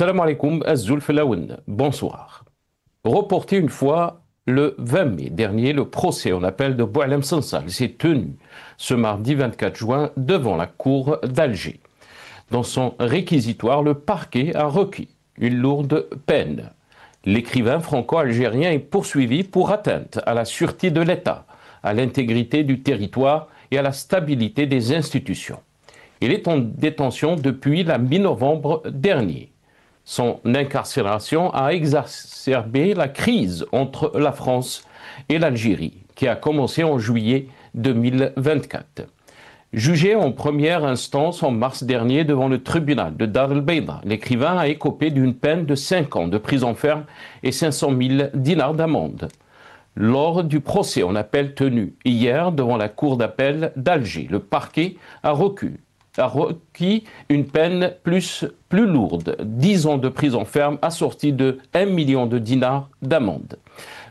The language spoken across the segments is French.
Salam alaikum, Azul Felaoun. Bonsoir. Reporté une fois le 20 mai dernier, le procès en appel de Boualem Sansal s'est tenu ce mardi 24 juin devant la cour d'Alger. Dans son réquisitoire, le parquet a requis une lourde peine. L'écrivain franco-algérien est poursuivi pour atteinte à la sûreté de l'État, à l'intégrité du territoire et à la stabilité des institutions. Il est en détention depuis la mi-novembre dernier. Son incarcération a exacerbé la crise entre la France et l'Algérie, qui a commencé en juillet 2024. Jugé en première instance en mars dernier devant le tribunal de Dar el-Beida, l'écrivain a écopé d'une peine de 5 ans de prison ferme et 500 000 dinars d'amende. Lors du procès en appel tenu hier devant la cour d'appel d'Alger, le parquet a requis une peine plus lourde, 10 ans de prison ferme assortie de 1 million de dinars d'amende.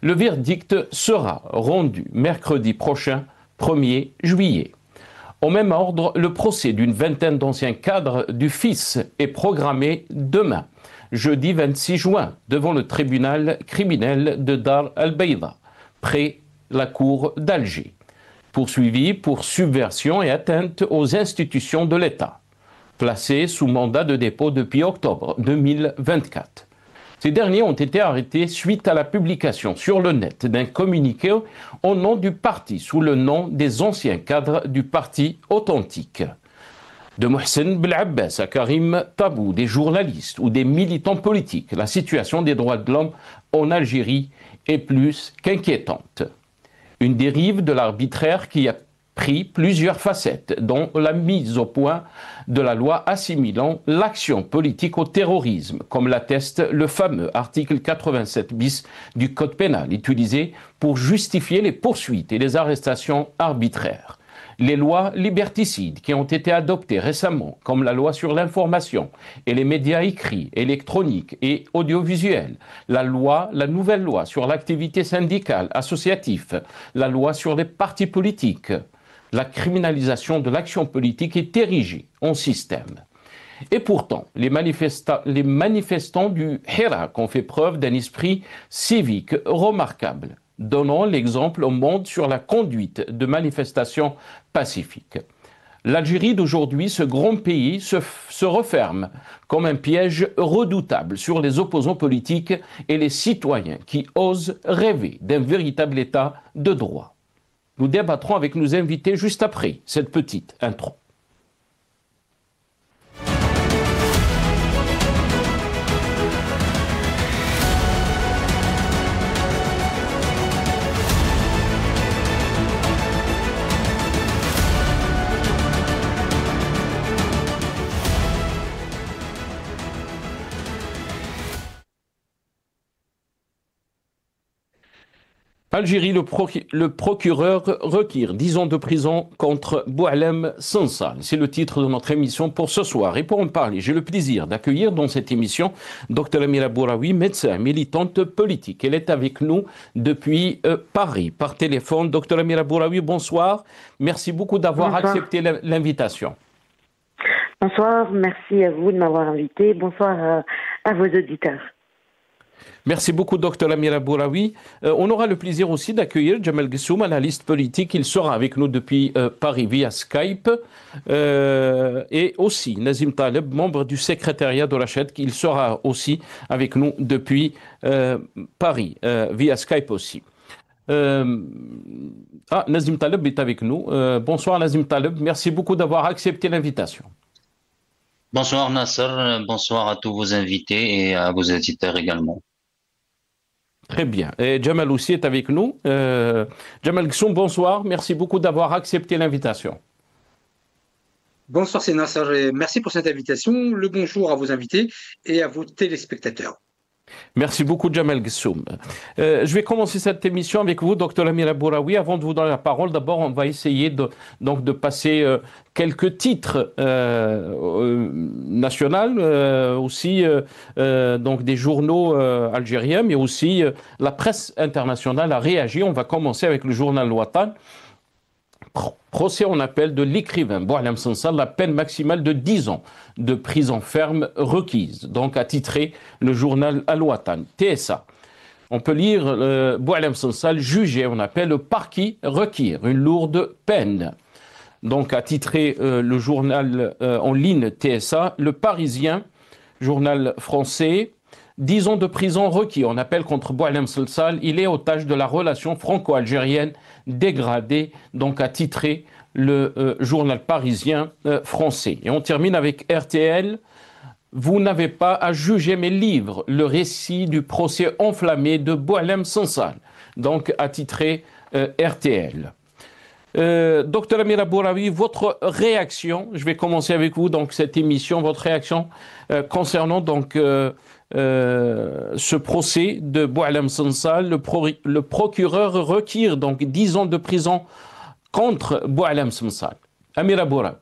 Le verdict sera rendu mercredi prochain, 1er juillet. Au même ordre, le procès d'une vingtaine d'anciens cadres du FIS est programmé demain, jeudi 26 juin, devant le tribunal criminel de Dar el-Beida, près la cour d'Alger, poursuivis pour subversion et atteinte aux institutions de l'État, placés sous mandat de dépôt depuis octobre 2024. Ces derniers ont été arrêtés suite à la publication sur le net d'un communiqué au nom du parti sous le nom des anciens cadres du parti authentique. De Mohsen Belabbas à Karim Tabou, des journalistes ou des militants politiques, la situation des droits de l'homme en Algérie est plus qu'inquiétante. Une dérive de l'arbitraire qui a pris plusieurs facettes, dont la mise au point de la loi assimilant l'action politique au terrorisme, comme l'atteste le fameux article 87 bis du Code pénal, utilisé pour justifier les poursuites et les arrestations arbitraires. Les lois liberticides qui ont été adoptées récemment, comme la loi sur l'information et les médias écrits, électroniques et audiovisuels, la nouvelle loi sur l'activité syndicale, associative, la loi sur les partis politiques, la criminalisation de l'action politique est érigée en système. Et pourtant, les manifestants du Hirak ont fait preuve d'un esprit civique remarquable, donnant l'exemple au monde sur la conduite de manifestations pacifiques. L'Algérie d'aujourd'hui, ce grand pays, se referme comme un piège redoutable sur les opposants politiques et les citoyens qui osent rêver d'un véritable état de droit. Nous débattrons avec nos invités juste après cette petite intro. Algérie, le procureur requiert 10 ans de prison contre Boualem Sansal. C'est le titre de notre émission pour ce soir. Et pour en parler, j'ai le plaisir d'accueillir dans cette émission Dr Amira Bouraoui, médecin, militante politique. Elle est avec nous depuis Paris, par téléphone. Dr Amira Bouraoui, bonsoir. Merci beaucoup d'avoir accepté l'invitation. Bonsoir, merci à vous de m'avoir invité. Bonsoir à vos auditeurs. Merci beaucoup, Dr Amira Bouraoui. On aura le plaisir aussi d'accueillir Jamel Ghessoum, analyste politique. Il sera avec nous depuis Paris via Skype. Et aussi Nazim Taleb, membre du secrétariat de Rached, il sera aussi avec nous depuis Paris, via Skype aussi. Nazim Taleb est avec nous. Bonsoir Nazim Taleb, merci beaucoup d'avoir accepté l'invitation. Bonsoir Nasser, bonsoir à tous vos invités et à vos auditeurs également. Très bien. Et Jamal aussi est avec nous. Jamal Ghessoum, bonsoir. Merci beaucoup d'avoir accepté l'invitation. Bonsoir, c'est Nasser. Merci pour cette invitation. Le bonjour à vos invités et à vos téléspectateurs. Merci beaucoup, Jamel Ghessoum. Je vais commencer cette émission avec vous, Dr Amira Bouraoui. Avant de vous donner la parole, d'abord, on va essayer de passer quelques titres nationaux, aussi donc des journaux algériens, mais aussi la presse internationale a réagi. On va commencer avec le journal Ouatan. procès en appel de l'écrivain Boualem Sansal, la peine maximale de 10 ans de prison ferme requise. Donc a titré le journal Al-Watan, TSA. On peut lire Boualem Sansal jugé en appel, le parquet requiert une lourde peine. Donc a titré le journal en ligne TSA, Le Parisien, journal français. 10 ans de prison requis. On appelle contre Boualem Sansal. Il est otage de la relation franco-algérienne dégradée. Donc a titré le journal parisien français. Et on termine avec RTL. Vous n'avez pas à juger mes livres. Le récit du procès enflammé de Boualem Sansal. Donc a titré RTL. Docteur Amira Bouraoui, votre réaction, je vais commencer avec vous, donc cette émission, votre réaction concernant donc ce procès de Boualem Sansal. Le procureur requiert donc 10 ans de prison contre Boualem Sansal. Amira Bouraoui.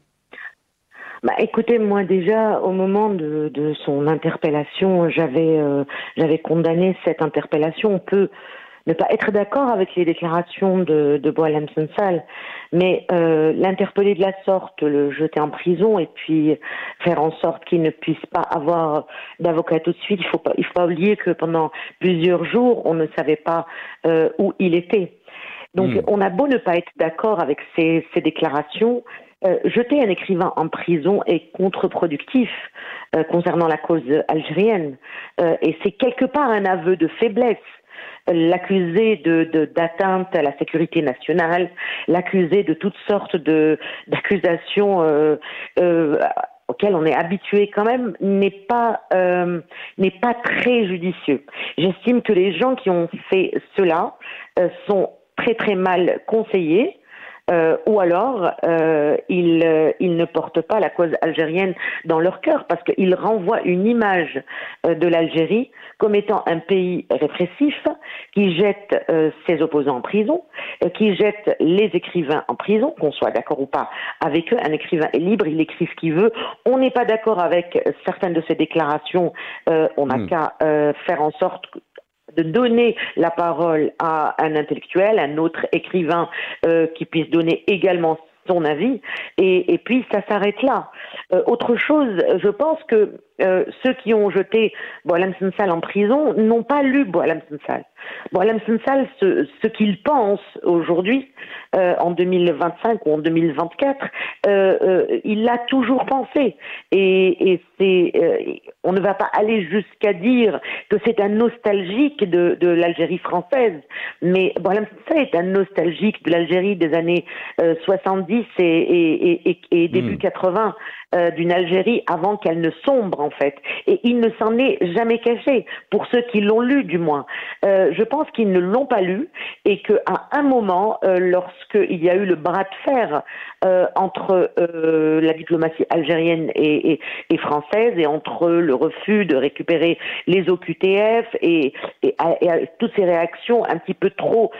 Bah, écoutez, moi déjà, au moment de son interpellation, j'avais condamné cette interpellation. On peut ne pas être d'accord avec les déclarations de Boualem Sansal, mais l'interpeller de la sorte, le jeter en prison et puis faire en sorte qu'il ne puisse pas avoir d'avocat tout de suite, il faut pas oublier que pendant plusieurs jours, on ne savait pas où il était. Donc on a beau ne pas être d'accord avec ces déclarations, jeter un écrivain en prison est contre-productif concernant la cause algérienne. Et c'est quelque part un aveu de faiblesse. L'accuser d'atteinte à la sécurité nationale, l'accuser de toutes sortes d'accusations auxquelles on est habitué quand même, n'est pas très judicieux. J'estime que les gens qui ont fait cela sont très très mal conseillés. Ou alors ils ne portent pas la cause algérienne dans leur cœur parce qu'ils renvoient une image de l'Algérie comme étant un pays répressif qui jette ses opposants en prison, qui jette les écrivains en prison, qu'on soit d'accord ou pas avec eux. Un écrivain est libre, il écrit ce qu'il veut. On n'est pas d'accord avec certaines de ses déclarations, on n'a qu'à faire en sorte de donner la parole à un intellectuel, un autre écrivain qui puisse donner également son avis, et puis ça s'arrête là. Autre chose, je pense que ceux qui ont jeté Boualem Sansal en prison n'ont pas lu Boualem Sansal. Boualem Sansal, ce qu'il pense aujourd'hui, en 2025 ou en 2024, il l'a toujours pensé. Et on ne va pas aller jusqu'à dire que c'est un nostalgique de l'Algérie française, mais Boualem Sansal est un nostalgique de l'Algérie des années 70 et début 80, d'une Algérie avant qu'elle ne sombre en fait. Et il ne s'en est jamais caché, pour ceux qui l'ont lu du moins. Je pense qu'ils ne l'ont pas lu et qu'à un moment, lorsqu'il y a eu le bras de fer entre la diplomatie algérienne et française, et entre le refus de récupérer les OQTF et toutes ces réactions un petit peu trop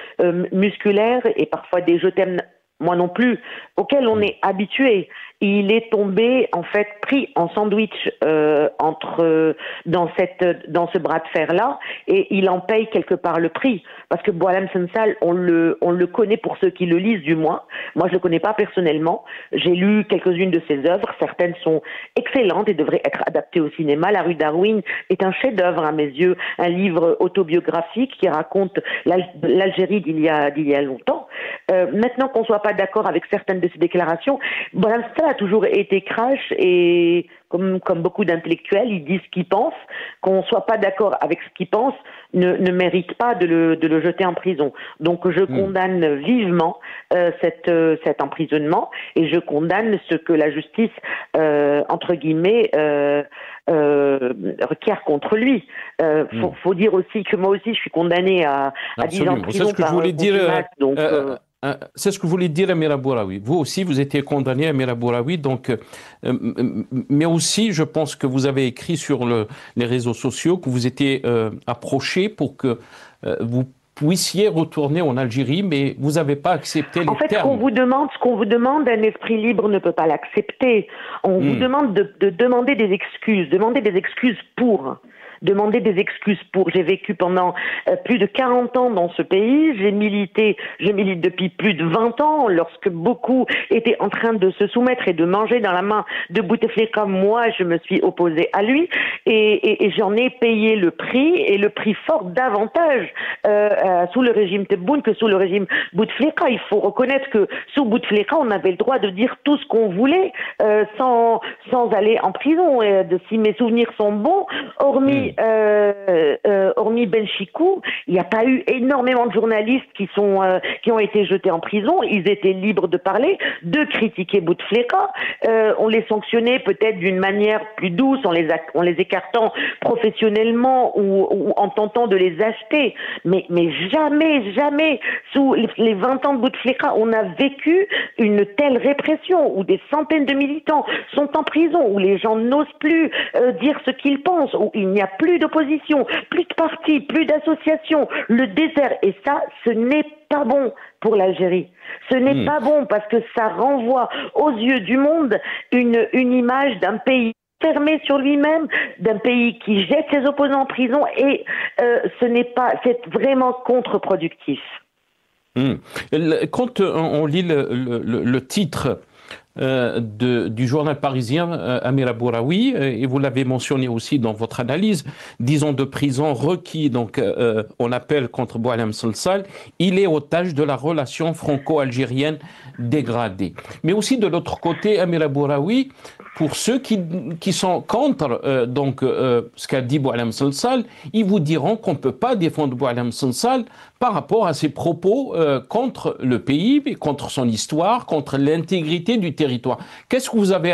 musculaires et parfois des je t'aime moi non plus, auquel on est habitué. Il est tombé, en fait, pris en sandwich dans ce bras de fer-là, et il en paye quelque part le prix. Parce que Boualem Sansal, on le connaît pour ceux qui le lisent, du moins. Moi, je le connais pas personnellement. J'ai lu quelques-unes de ses œuvres. Certaines sont excellentes et devraient être adaptées au cinéma. La rue Darwin est un chef-d'œuvre à mes yeux, un livre autobiographique qui raconte l'Algérie d'il y a longtemps. Maintenant qu'on soit pas d'accord avec certaines de ses déclarations, Boualem Sansal a toujours été crash et comme beaucoup d'intellectuels, ils disent ce qu'ils pensent. Qu'on soit pas d'accord avec ce qu'ils pensent ne mérite pas de le jeter en prison. Donc je condamne vivement cet emprisonnement, et je condamne ce que la justice entre guillemets requiert contre lui. Faut dire aussi que moi aussi je suis condamnée à 10 ans de prison par contumace. Donc c'est ce que vous voulez dire, Amira Bouraoui. Vous aussi, vous étiez condamné, Amira Bouraoui, donc, mais aussi, je pense que vous avez écrit sur les réseaux sociaux que vous étiez approché pour que vous puissiez retourner en Algérie, mais vous n'avez pas accepté les termes. En fait, ce qu'on vous demande, un esprit libre ne peut pas l'accepter. On vous demande de demander des excuses pour. demander des excuses pour. J'ai vécu pendant plus de 40 ans dans ce pays, je milite depuis plus de 20 ans, lorsque beaucoup étaient en train de se soumettre et de manger dans la main de Bouteflika, moi je me suis opposée à lui et j'en ai payé le prix, et le prix fort davantage sous le régime Tebboune que sous le régime Bouteflika. Il faut reconnaître que sous Bouteflika, on avait le droit de dire tout ce qu'on voulait sans aller en prison. Et si mes souvenirs sont bons, hormis Benchikou, il n'y a pas eu énormément de journalistes qui ont été jetés en prison. Ils étaient libres de parler, de critiquer Bouteflika. On les sanctionnait peut-être d'une manière plus douce, en les écartant professionnellement ou en tentant de les acheter. Mais jamais, sous les 20 ans de Bouteflika, on a vécu une telle répression où des centaines de militants sont en prison, où les gens n'osent plus dire ce qu'ils pensent, où il n'y a plus d'opposition, plus de partis, plus d'associations, le désert. Et ça, ce n'est pas bon pour l'Algérie. Ce n'est pas bon parce que ça renvoie aux yeux du monde une image d'un pays fermé sur lui-même, d'un pays qui jette ses opposants en prison, et c'est vraiment contre-productif. Quand on lit le titre du journal parisien Amira Bouraoui, et vous l'avez mentionné aussi dans votre analyse, 10 ans de prison requis, donc on appelle contre Boualem Sansal, il est otage de la relation franco-algérienne dégradée. Mais aussi de l'autre côté, Amira Bouraoui, pour ceux qui sont contre ce qu'a dit Boualem Sansal, ils vous diront qu'on ne peut pas défendre Boualem Sansal par rapport à ses propos contre le pays, contre son histoire, contre l'intégrité du territoire. Qu'est-ce que vous avez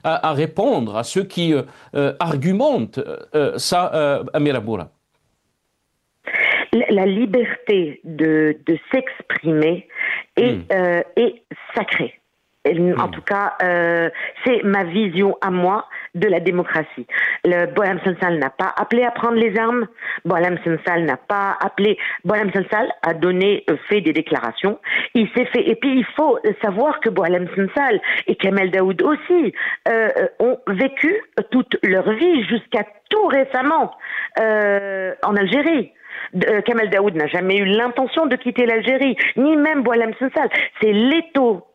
à répondre à ceux qui argumentent ça, Amira Boura? La liberté de s'exprimer est sacrée. En tout cas, c'est ma vision à moi de la démocratie. Boualem Sansal n'a pas appelé à prendre les armes. Boualem Sansal n'a pas appelé. Boualem Sansal a fait des déclarations. Il s'est fait. Et puis il faut savoir que Boualem Sansal et Kamel Daoud aussi ont vécu toute leur vie jusqu'à tout récemment en Algérie. Kamel Daoud n'a jamais eu l'intention de quitter l'Algérie, ni même Boualem Sansal. C'est l'étau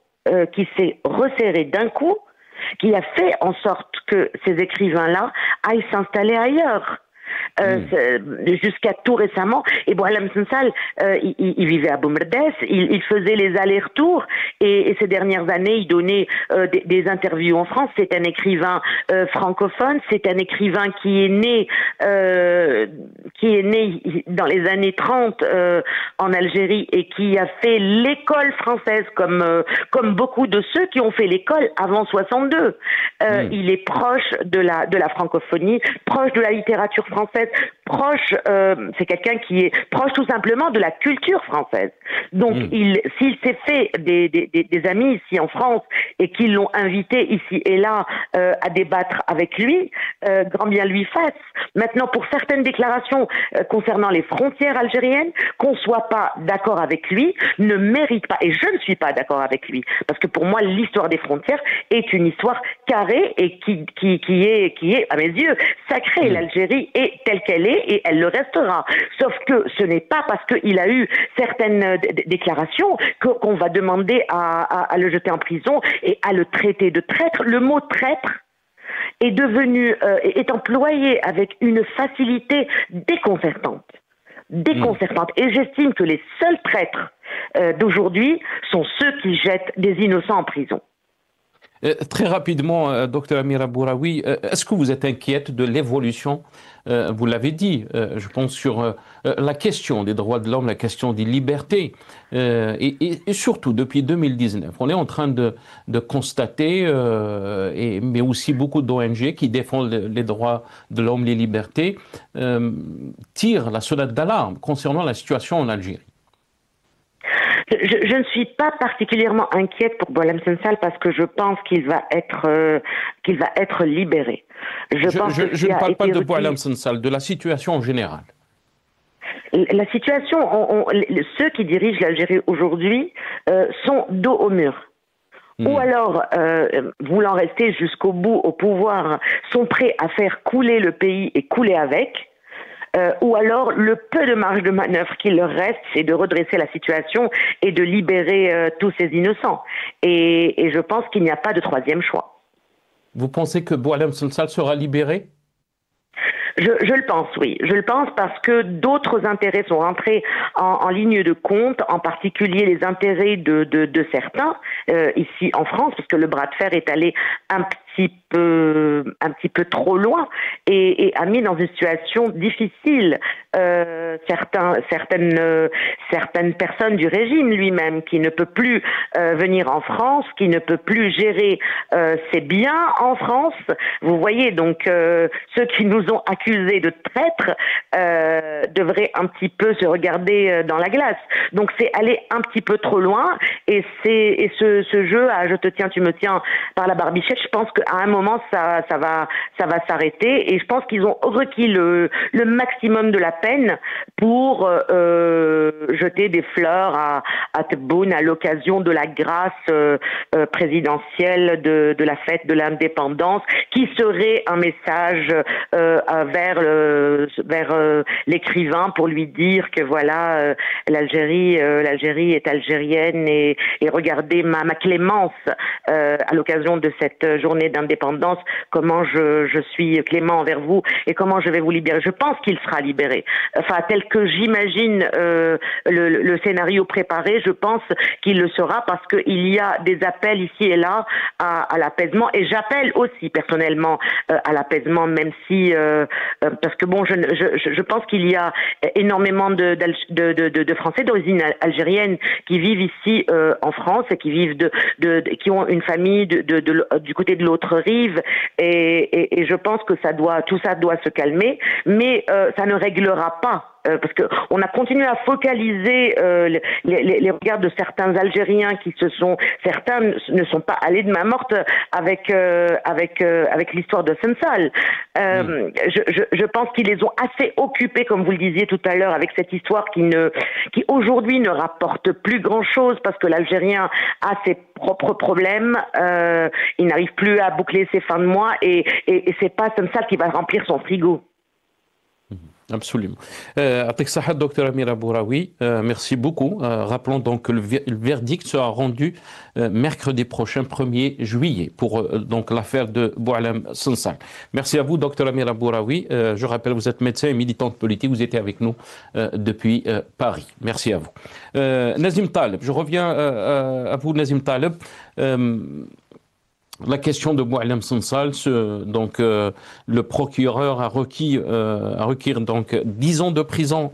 qui s'est resserré d'un coup, qui a fait en sorte que ces écrivains-là aillent s'installer ailleurs. Jusqu'à tout récemment, et Boualem Sansal, il vivait à Boumerdès, il faisait les allers-retours, et ces dernières années, il donnait des interviews en France. C'est un écrivain francophone, c'est un écrivain qui est né dans les années 30 en Algérie, et qui a fait l'école française comme beaucoup de ceux qui ont fait l'école avant 62. Il est proche de la francophonie, proche de la littérature française, proche, c'est quelqu'un qui est proche tout simplement de la culture française. Donc, s'il s'est fait des amis ici en France et qu'ils l'ont invité ici et là à débattre avec lui, grand bien lui fasse. Maintenant, pour certaines déclarations concernant les frontières algériennes, qu'on soit pas d'accord avec lui, ne mérite pas, et je ne suis pas d'accord avec lui, parce que pour moi, l'histoire des frontières est une histoire carrée et qui est, à mes yeux, sacrée. L'Algérie est telle qu'elle est, et elle le restera. Sauf que ce n'est pas parce qu'il a eu certaines déclarations qu'on va demander à le jeter en prison et à le traiter de traître. Le mot traître est employé avec une facilité déconcertante. Et j'estime que les seuls traîtres d'aujourd'hui sont ceux qui jettent des innocents en prison. Très rapidement, docteur Amira Bouraoui, est-ce que vous êtes inquiète de l'évolution, vous l'avez dit, je pense, sur la question des droits de l'homme, la question des libertés, et surtout depuis 2019, on est en train de constater, mais aussi beaucoup d'ONG qui défendent les droits de l'homme, les libertés, tirent la sonnette d'alarme concernant la situation en Algérie. Je ne suis pas particulièrement inquiète pour Boualem Sansal parce que je pense qu'il va être libéré. Je ne parle pas de Boualem Sansal, de la situation en général. La situation, ceux qui dirigent l'Algérie aujourd'hui sont dos au mur. ou alors, voulant rester jusqu'au bout au pouvoir, sont prêts à faire couler le pays et couler avec. Ou alors, le peu de marge de manœuvre qu'il leur reste, c'est de redresser la situation et de libérer tous ces innocents. Et je pense qu'il n'y a pas de troisième choix. Vous pensez que Boualem Sansal sera libéré? Je le pense, oui. Je le pense parce que d'autres intérêts sont rentrés en ligne de compte, en particulier les intérêts de certains ici en France, parce que le bras de fer est allé un petit peu trop loin et a mis dans une situation difficile certaines personnes du régime lui-même, qui ne peut plus venir en France, qui ne peut plus gérer ses biens en France. Vous voyez, donc ceux qui nous ont accusés de traîtres devraient un petit peu se regarder dans la glace. Donc c'est aller un petit peu trop loin, et ce jeu à je te tiens, tu me tiens par la barbichette, je pense qu'à un moment ça va s'arrêter, et je pense qu'ils ont requis le maximum de la peine pour jeter des fleurs à Tebboune à l'occasion de la grâce présidentielle de la fête de l'indépendance, qui serait un message vers l'écrivain pour lui dire que voilà, l'Algérie est algérienne, et regardez ma clémence à l'occasion de cette journée d'indépendance, comment je suis clément envers vous et comment je vais vous libérer. Je pense qu'il sera libéré. Enfin, tel que j'imagine le scénario préparé, je pense qu'il le sera, parce qu'il y a des appels ici et là à l'apaisement, et j'appelle aussi personnellement à l'apaisement, même si parce que bon, je pense qu'il y a énormément de Français d'origine algérienne qui vivent ici en France, et qui vivent qui ont une famille du côté de l'autre rive, et je pense que tout ça doit se calmer, mais ça ne réglera pas. Parce que on a continué à focaliser les regards de certains Algériens certains ne sont pas allés de main morte avec l'histoire de Sensal. Je pense qu'ils les ont assez occupés, comme vous le disiez tout à l'heure, avec cette histoire qui aujourd'hui ne rapporte plus grand chose, parce que l'Algérien a ses propres problèmes, il n'arrive plus à boucler ses fins de mois, et c'est pas Sensal qui va remplir son frigo. Absolument. Atek Sahat, docteur Amira Bouraoui, merci beaucoup. Rappelons donc que le verdict sera rendu mercredi prochain, 1er juillet, pour donc l'affaire de Boualem Sansal. Merci à vous, docteur Amira Bouraoui. Je rappelle, vous êtes médecin et militante politique, vous étiez avec nous depuis Paris. Merci à vous. Nazim Taleb, je reviens à vous, Nazim Taleb. La question de Boualem Sansal, donc le procureur a requis donc 10 ans de prison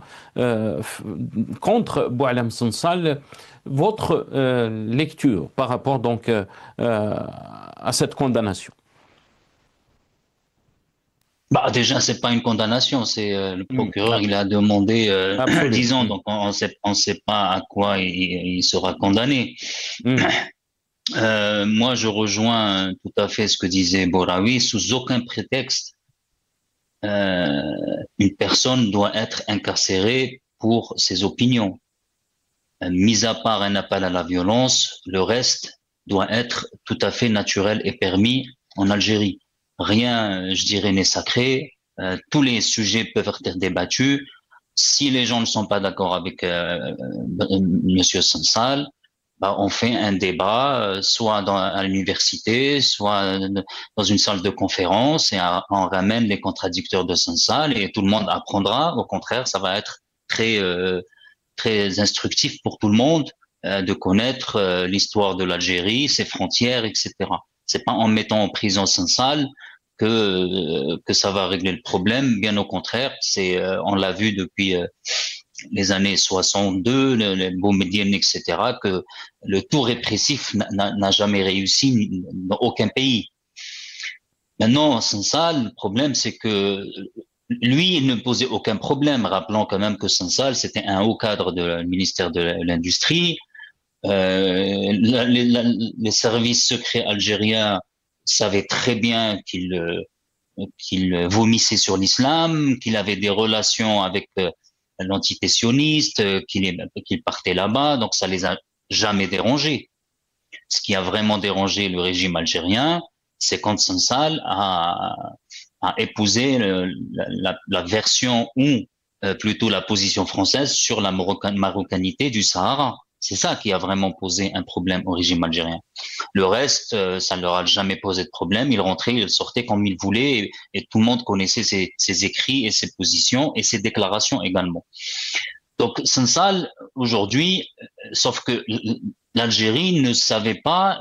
contre Boualem Sansal. Votre lecture par rapport donc à cette condamnation? Déjà, c'est pas une condamnation, c'est le procureur, il a demandé 10 ans, donc on sait pas à quoi il sera condamné. Moi, je rejoins tout à fait ce que disait Bouraoui. Sous aucun prétexte, une personne doit être incarcérée pour ses opinions. Mis à part un appel à la violence, le reste doit être tout à fait naturel et permis en Algérie. Rien, je dirais, n'est sacré. Tous les sujets peuvent être débattus. Si les gens ne sont pas d'accord avec Monsieur Sansal, on fait un débat, soit à l'université, soit dans une salle de conférence, et on ramène les contradicteurs de Sansal, et tout le monde apprendra. Au contraire, ça va être très instructif pour tout le monde de connaître l'histoire de l'Algérie, ses frontières, etc. C'est pas en mettant en prison Sansal que ça va régler le problème. Bien au contraire, on l'a vu depuis les années 62, les Boumedienne, etc., que le tout répressif n'a jamais réussi dans aucun pays. Maintenant, Sansal, le problème, c'est que lui, il ne posait aucun problème. Rappelons quand même que Sansal, c'était un haut cadre du ministère de l'Industrie. Les services secrets algériens savaient très bien qu'il vomissait sur l'islam, qu'il avait des relations avec l'antitétionniste, qu'il partait là-bas, donc ça les a jamais dérangés. Ce qui a vraiment dérangé le régime algérien, c'est quand Sansal a épousé la version ou plutôt la position française sur la marocanité du Sahara. C'est ça qui a vraiment posé un problème au régime algérien. Le reste, ça ne leur a jamais posé de problème. Ils rentraient, ils sortaient comme ils voulaient et tout le monde connaissait ses écrits et ses positions et ses déclarations également. Donc, Sansal, aujourd'hui, sauf que l'Algérie ne savait pas,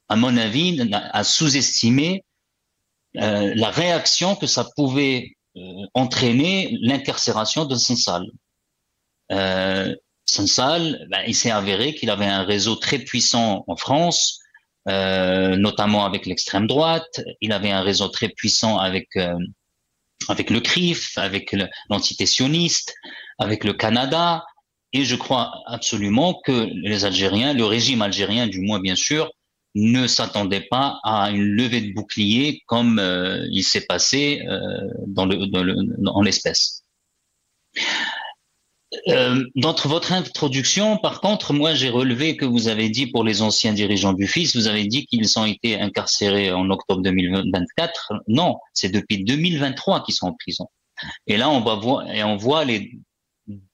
à mon avis, à sous-estimer la réaction que ça pouvait entraîner l'incarcération de Sansal. Sansal, il s'est avéré qu'il avait un réseau très puissant en France, notamment avec l'extrême droite. Il avait un réseau très puissant avec le CRIF, avec l'entité sioniste, avec le Canada. Et je crois absolument que les Algériens, le régime algérien du moins bien sûr, ne s'attendait pas à une levée de bouclier comme il s'est passé en l'espèce. Dans votre introduction, par contre, moi j'ai relevé que vous avez dit pour les anciens dirigeants du FIS, vous avez dit qu'ils ont été incarcérés en octobre 2024. Non, c'est depuis 2023 qu'ils sont en prison. Et là, on voit les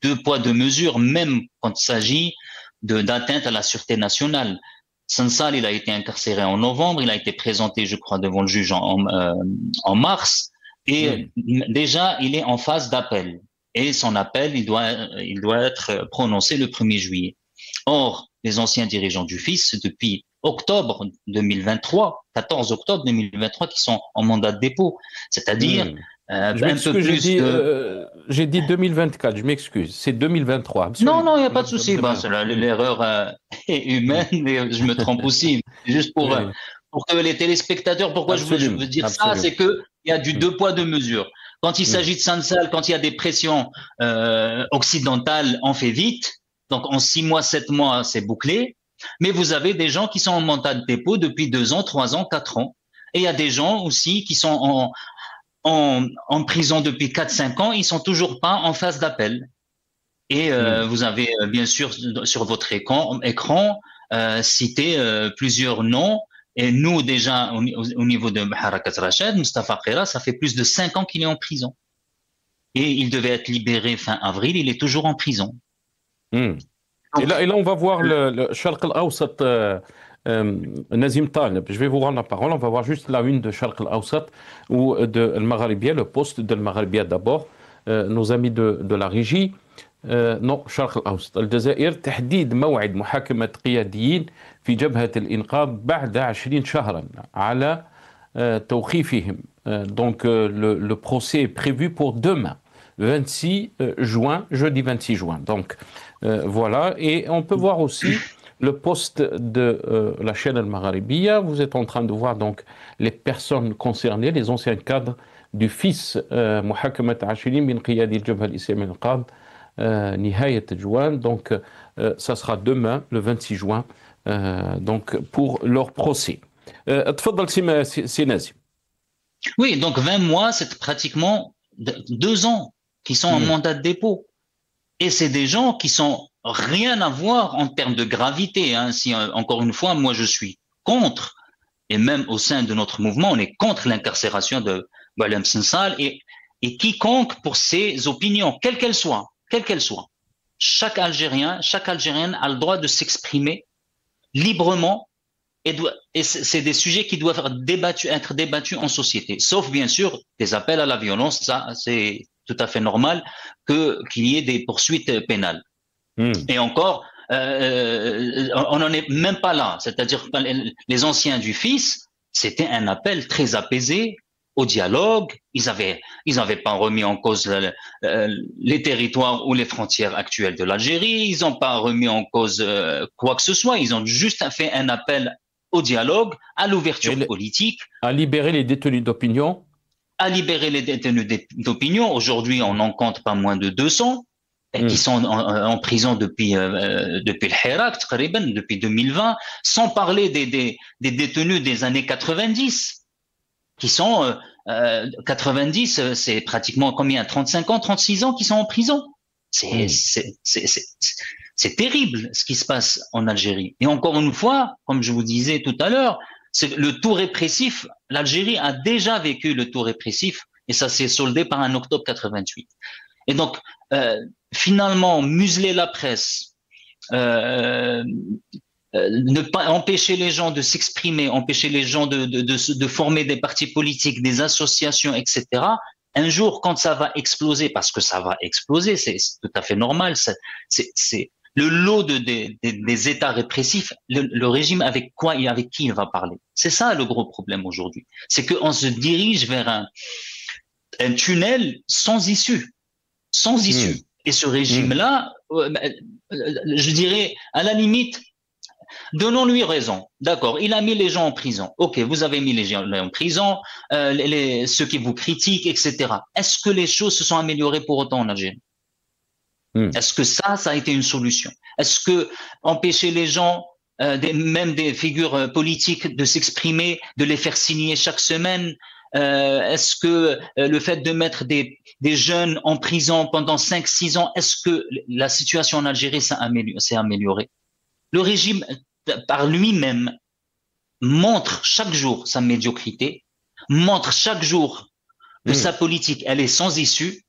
deux poids deux mesures, même quand il s'agit d'atteinte à la sûreté nationale. Sansal, il a été incarcéré en novembre, il a été présenté, je crois, devant le juge en mars, et déjà il est en phase d'appel. Et son appel, il doit être prononcé le 1er juillet. Or, les anciens dirigeants du FIS, depuis octobre 2023, 14 octobre 2023, qui sont en mandat de dépôt, c'est-à-dire un peu plus j'ai dit 2024, je m'excuse, c'est 2023. Absolument. Non, il n'y a pas de souci. L'erreur est humaine, et je me trompe aussi. Juste pour que les téléspectateurs, pourquoi je veux dire ça, c'est qu'il y a du deux poids, deux mesures. Quand il s'agit de Sansal, quand il y a des pressions occidentales, on fait vite. Donc, en 6 mois, 7 mois, c'est bouclé. Mais vous avez des gens qui sont en mandat de dépôt depuis 2 ans, 3 ans, 4 ans. Et il y a des gens aussi qui sont en prison depuis 4-5 ans, ils sont toujours pas en phase d'appel. Et vous avez bien sûr sur votre écran cité plusieurs noms. Et nous déjà au niveau de Harakat Rachad, Mustafa Khera, ça fait plus de 5 ans qu'il est en prison. Et il devait être libéré fin avril, il est toujours en prison. Donc, et là on va voir le Sharq al-Awsat. Nazim Taleb, je vais vous rendre la parole. On va voir juste la une de Sharq al-Awsat ou de Al-Magharibia, le poste de Al-Magharibia d'abord. Nos amis de la régie. Non, Sharq al-Awsat. الجزائر تحديد موعد محاكمة قياديين في جبهة الإنقاذ بعد 20 شهرا على توقيفهم. Donc le procès est prévu pour demain, 26 juin, jeudi 26 juin. Donc voilà, et on peut voir aussi le poste de la chaîne Al-Magharibia. Vous êtes en train de voir donc les personnes concernées, les anciens cadres du FIS, محاكمة 20 من قيادي الجبهة الإسلامية للإنقاذ نهاية juin. Donc ça sera demain, le 26 juin, donc pour leur procès. تفضل سي نازم. Oui, donc 20 mois, c'est pratiquement 2 ans qui sont en mandat de dépôt. Et c'est des gens qui sont rien à voir en termes de gravité. Hein. Si, encore une fois, moi je suis contre, et même au sein de notre mouvement, on est contre l'incarcération de Boualem Sansal et quiconque pour ses opinions, quelles qu'elles soient. Chaque Algérien, chaque Algérienne a le droit de s'exprimer librement et c'est des sujets qui doivent être débattus en société. Sauf bien sûr des appels à la violence, ça c'est tout à fait normal qu'il y ait des poursuites pénales. Et encore, on n'en est même pas là. C'est-à-dire que les anciens du FIS, c'était un appel très apaisé au dialogue. Ils avaient pas remis en cause les territoires ou les frontières actuelles de l'Algérie. Ils n'ont pas remis en cause quoi que ce soit. Ils ont juste fait un appel au dialogue, à l'ouverture politique. À libérer les détenus d'opinion. À libérer les détenus d'opinion. Aujourd'hui, on en compte pas moins de 200 qui sont en prison depuis le Hirak, depuis 2020, sans parler des détenus des années 90, qui sont 90, c'est pratiquement combien, 35 ans, 36 ans qui sont en prison. C'est terrible ce qui se passe en Algérie. Et encore une fois, comme je vous disais tout à l'heure, c'est le tout répressif. L'Algérie a déjà vécu le tout répressif et ça s'est soldé par un octobre 88. Et donc, finalement, museler la presse, ne pas empêcher les gens de s'exprimer, empêcher les gens de former des partis politiques, des associations, etc. Un jour, quand ça va exploser, parce que ça va exploser, c'est tout à fait normal, c'est le lot des États répressifs, le régime avec quoi et avec qui il va parler. C'est ça le gros problème aujourd'hui. C'est qu'on se dirige vers un tunnel sans issue. Sans issue. Et ce régime-là, je dirais, à la limite, donnons-lui raison. D'accord, il a mis les gens en prison. Ok, vous avez mis les gens en prison, ceux qui vous critiquent, etc. Est-ce que les choses se sont améliorées pour autant en Algérie? Est-ce que ça a été une solution? Est-ce que empêcher les gens, même des figures politiques, de s'exprimer, de les faire signer chaque semaine, est-ce que le fait de mettre des jeunes en prison pendant 5-6 ans, est-ce que la situation en Algérie s'est améliorée? Le régime, par lui-même, montre chaque jour sa médiocrité, montre chaque jour que sa politique, elle est sans issue,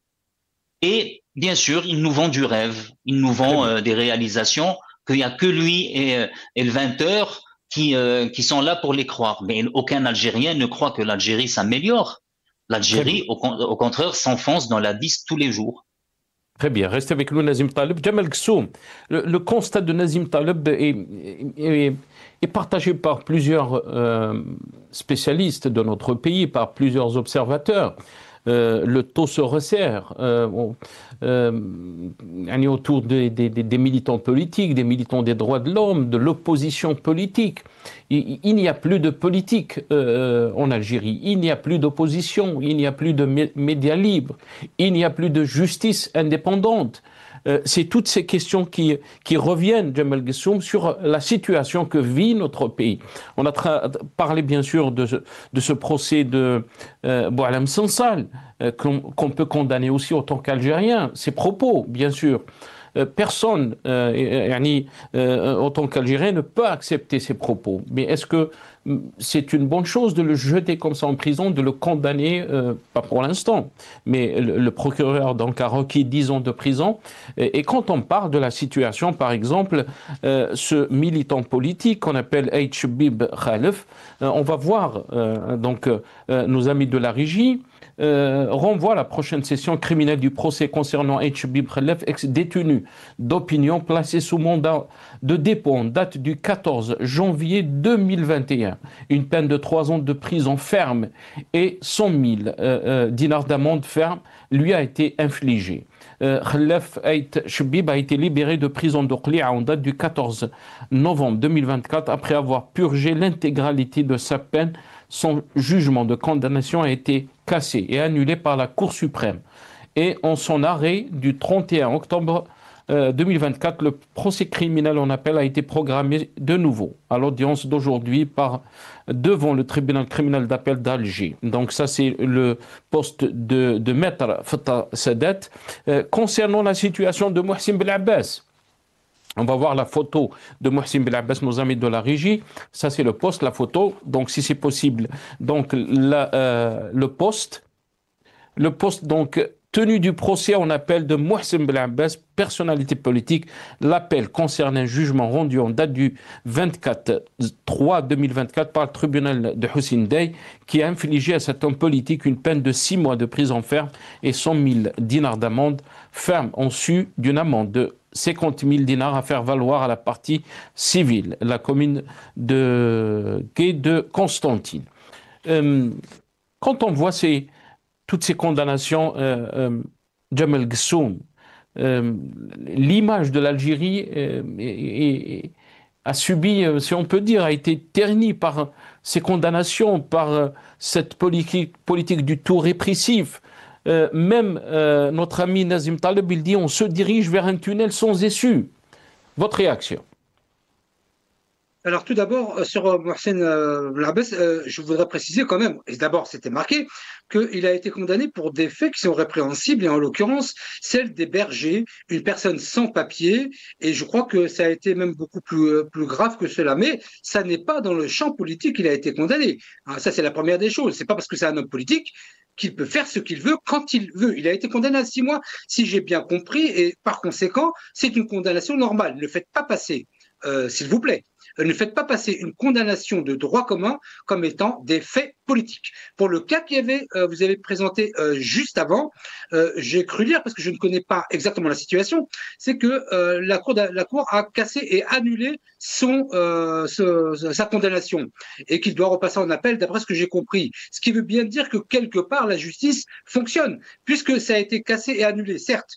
et bien sûr, il nous vend du rêve, il nous vend des réalisations, qu'il n'y a que lui et le 20h qui sont là pour les croire. Mais aucun Algérien ne croit que l'Algérie s'améliore. L'Algérie, au contraire, s'enfonce dans l'abysse tous les jours. Très bien, restez avec nous, Nazim Taleb. Jamal Ghassoum, le constat de Nazim Taleb est partagé par plusieurs spécialistes de notre pays, par plusieurs observateurs. Le taux se resserre autour des militants politiques, des militants des droits de l'homme, de l'opposition politique. Il n'y a plus de politique en Algérie, il n'y a plus d'opposition, il n'y a plus de médias libres, il n'y a plus de justice indépendante. C'est toutes ces questions qui reviennent, Jamal Ghassoum, sur la situation que vit notre pays. On a parlé bien sûr de ce procès de Boualem Sansal, qu'on peut condamner aussi en tant qu'Algérien. Ses propos, bien sûr. Personne, en tant qu'Algérien, ne peut accepter ces propos. Mais est-ce que c'est une bonne chose de le jeter comme ça en prison, de le condamner, pas pour l'instant, mais le procureur donc a requis 10 ans de prison. Et quand on parle de la situation, par exemple, ce militant politique qu'on appelle Hbib Khalef, on va voir nos amis de la régie renvoie la prochaine session criminelle du procès concernant Hbib Khalef, ex-détenu d'opinion placé sous mandat de dépôt en date du 14 janvier 2021. Une peine de 3 ans de prison ferme et 100 000 dinars d'amende ferme lui a été infligée. Khalef Hbib a été libéré de prison d'Oqli'a en date du 14 novembre 2024 après avoir purgé l'intégralité de sa peine. Son jugement de condamnation a été cassé et annulé par la Cour suprême. Et en son arrêt du 31 octobre 2024, le procès criminel en appel a été programmé de nouveau à l'audience d'aujourd'hui devant le tribunal criminel d'appel d'Alger. Donc ça, c'est le poste de Maître Fattah Sadat. Concernant la situation de Mohsin Belabbas, on va voir la photo de Mohsin Belabbas, nos amis de la régie. Ça, c'est le poste, la photo. Donc, si c'est possible, donc le poste, donc tenue du procès en appel de Mohsin Belabbas, personnalité politique. L'appel concerne un jugement rendu en date du 24/3/2024 par le tribunal de Hussein Dey, qui a infligé à cet homme politique une peine de 6 mois de prison ferme et 100 000 dinars d'amende ferme, en sus d'une amende de 50 000 dinars à faire valoir à la partie civile, la commune de Quai de Constantine. Quand on voit toutes ces condamnations, Jamal Ghassoum, l'image de l'Algérie a subi, si on peut dire, a été ternie par ces condamnations, par cette politique du tout répressif. Même notre ami Nazim Taleb, il dit on se dirige vers un tunnel sans issue. Votre réaction? Alors tout d'abord, sur Mohsen Blabès, je voudrais préciser quand même, et d'abord c'était marqué, qu'il a été condamné pour des faits qui sont répréhensibles, et en l'occurrence celle d'héberger une personne sans papier, et je crois que ça a été même beaucoup plus grave que cela, mais ça n'est pas dans le champ politique qu'il a été condamné. Hein, ça c'est la première des choses, c'est pas parce que c'est un homme politique qu'il peut faire ce qu'il veut quand il veut. Il a été condamné à 6 mois, si j'ai bien compris, et par conséquent, c'est une condamnation normale. Ne faites pas passer, s'il vous plaît, ne faites pas passer une condamnation de droit commun comme étant des faits politiques. Pour le cas vous avez présenté juste avant, j'ai cru lire, parce que je ne connais pas exactement la situation, c'est que la Cour a cassé et annulé sa condamnation et qu'il doit repasser en appel d'après ce que j'ai compris. Ce qui veut bien dire que quelque part la justice fonctionne, puisque ça a été cassé et annulé, certes.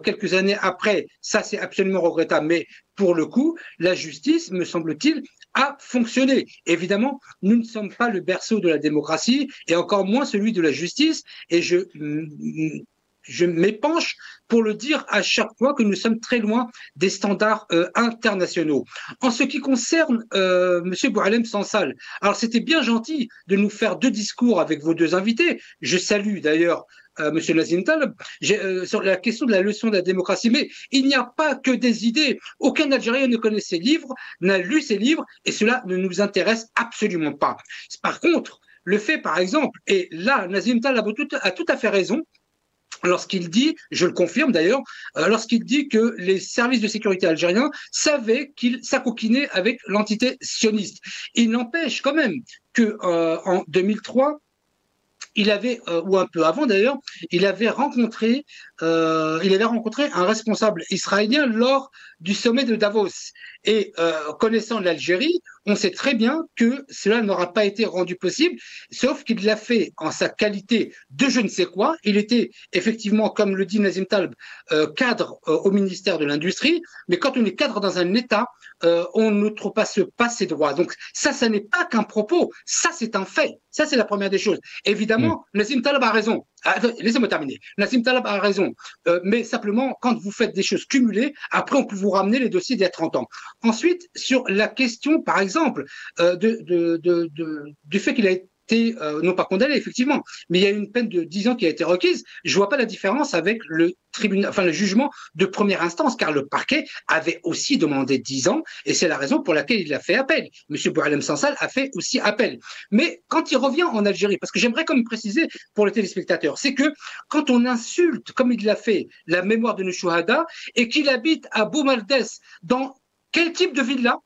Quelques années après, ça c'est absolument regrettable, mais pour le coup, la justice, me semble-t-il, a fonctionné. Évidemment, nous ne sommes pas le berceau de la démocratie et encore moins celui de la justice, et je m'épanche pour le dire à chaque fois que nous sommes très loin des standards internationaux. En ce qui concerne M. Boualem Sansal, alors c'était bien gentil de nous faire 2 discours avec vos 2 invités. Je salue d'ailleurs Monsieur Nazim Taleb, sur la question de la leçon de la démocratie. Mais il n'y a pas que des idées. Aucun Algérien ne connaît ces livres, n'a lu ces livres, et cela ne nous intéresse absolument pas. Par contre, le fait, par exemple, et là, Nazim Taleb a tout à fait raison, lorsqu'il dit, je le confirme d'ailleurs, lorsqu'il dit que les services de sécurité algériens savaient qu'il s'acoquinait avec l'entité sioniste. Il n'empêche quand même qu'en 2003, il avait, ou un peu avant d'ailleurs, il avait rencontré un responsable israélien lors du sommet de Davos. Et connaissant l'Algérie, on sait très bien que cela n'aura pas été rendu possible, sauf qu'il l'a fait en sa qualité de je ne sais quoi. Il était effectivement, comme le dit Nazim Taleb, cadre au ministère de l'Industrie, mais quand on est cadre dans un État, on n'outrepasse pas ses droits. Donc ça n'est pas qu'un propos, ça c'est un fait. Ça c'est la première des choses. Évidemment, Nazim Taleb a raison. Laissez-moi terminer. Nazim Taleb a raison. Mais simplement, quand vous faites des choses cumulées, après on peut vous ramener les dossiers d'il y a 30 ans. Ensuite, sur la question, par exemple, du fait qu'il a été non pas condamné, effectivement, mais il y a une peine de 10 ans qui a été requise. Je vois pas la différence avec le jugement de première instance, car le parquet avait aussi demandé 10 ans, et c'est la raison pour laquelle il a fait appel. Monsieur Boualem Sansal a fait aussi appel. Mais quand il revient en Algérie, parce que j'aimerais quand même préciser pour les téléspectateurs, c'est que quand on insulte, comme il l'a fait, la mémoire de nos Chouhada, et qu'il habite à Boumardès, dans quel type de villa?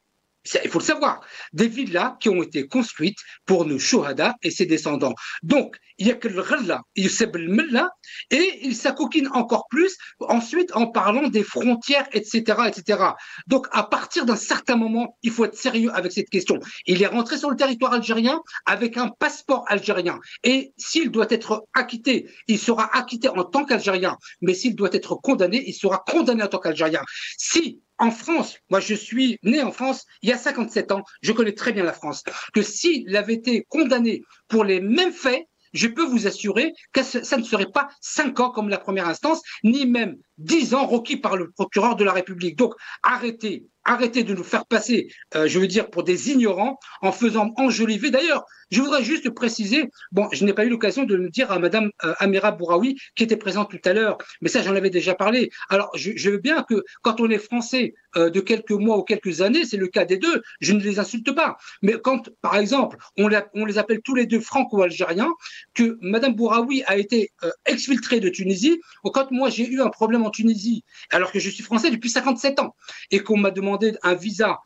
Il faut le savoir, des villas qui ont été construites pour nos Chouhada et ses descendants. Donc, il y a que le Ghalla, il s'appelle le Mella, et il s'acoquine encore plus ensuite en parlant des frontières, etc., etc. Donc, à partir d'un certain moment, il faut être sérieux avec cette question. Il est rentré sur le territoire algérien avec un passeport algérien. Et s'il doit être acquitté, il sera acquitté en tant qu'Algérien. Mais s'il doit être condamné, il sera condamné en tant qu'Algérien. Si en France, moi je suis né en France il y a 57 ans, je connais très bien la France, que s'il avait été condamné pour les mêmes faits, je peux vous assurer que ça ne serait pas 5 ans comme la première instance, ni même 10 ans requis par le procureur de la République. Donc arrêtez de nous faire passer, je veux dire, pour des ignorants en faisant enjoliver. D'ailleurs, je voudrais juste préciser, bon, je n'ai pas eu l'occasion de le dire à Madame Amira Bouraoui, qui était présente tout à l'heure, mais ça, j'en avais déjà parlé. Alors, je veux bien que quand on est français de quelques mois ou quelques années, c'est le cas des deux, je ne les insulte pas. Mais quand, par exemple, on les appelle tous les deux franco-algériens, que Madame Bouraoui a été exfiltrée de Tunisie, ou quand moi j'ai eu un problème en Tunisie, alors que je suis français depuis 57 ans, et qu'on m'a demandé un visa